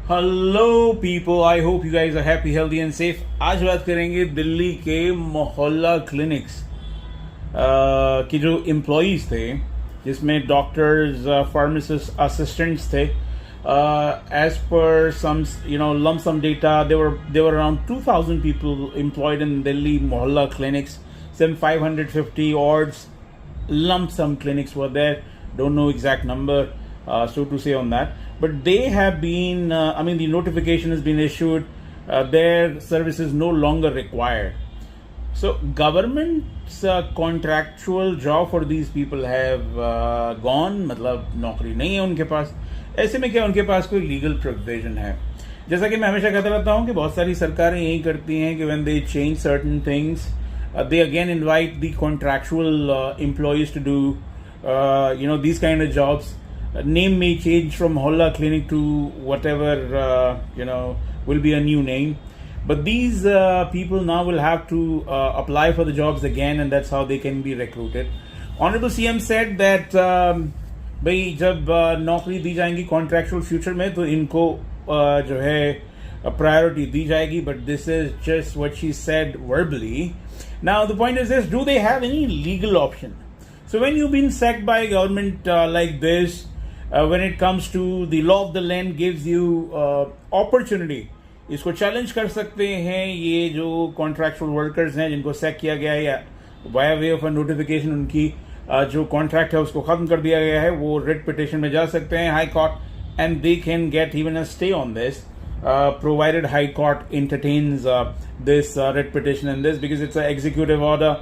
Hello people, I hope you guys are happy healthy and safe. आज बात करेंगे दिल्ली के मोहल्ला क्लिनिक्स की जो एम्प्लॉयज़ थे, जिसमें डॉक्टर्स, फार्मासिस्ट, असिस्टेंट्स थे। As per some lump sum data, there were around 2,000 people employed in Delhi mohalla clinics. Some 550 odds lump sum clinics were there. Don't know exact number, so to say on that. But they have been, the notification has been issued. Their service is no longer required. So government's contractual job for these people have gone. मतलब नौकरी नहीं है उनके पास। ऐसे में क्या उनके पास कोई लीगल प्रोविजन है? जैसा कि मैं हमेशा कहता रहता हूँ कि बहुत सारी सरकारें यही करती हैं कि when they change certain things, they again invite the contractual employees to do these kind of jobs. Name may change from Mohalla Clinic to whatever will be a new name. But these people now will have to apply for the jobs again, and that's how they can be recruited. Honorable CM said that भाई जब नौकरी दी जाएंगी contractual future में तो इनको जो है priority दी जाएगी. But this is just what she said verbally. Now the point is this: do they have any legal option? So when you've been sacked by government like this, when it comes to the law of the land gives you opportunity. इसको challenge कर सकते हैं ये जो contractual workers हैं जिनको sac किया गया है या via way of a notification उनकी जो कॉन्ट्रैक्ट है उसको खत्म कर दिया गया है, वो रिट पिटिशन में जा सकते हैं high court, and they can get even a stay on this provided high court entertains this writ petition and this, because it's an executive order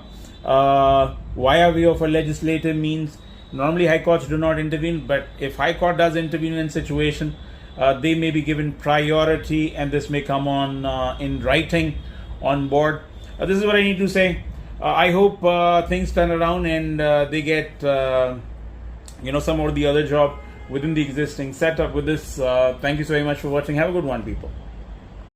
via way of a legislative means. Normally high courts do not intervene, but if high court does intervene in situation, they may be given priority, and this may come on in writing on board. This is what I need to say. I hope things turn around and they get some or the other job within the existing setup with this. Thank you so very much for watching. Have a good one, people.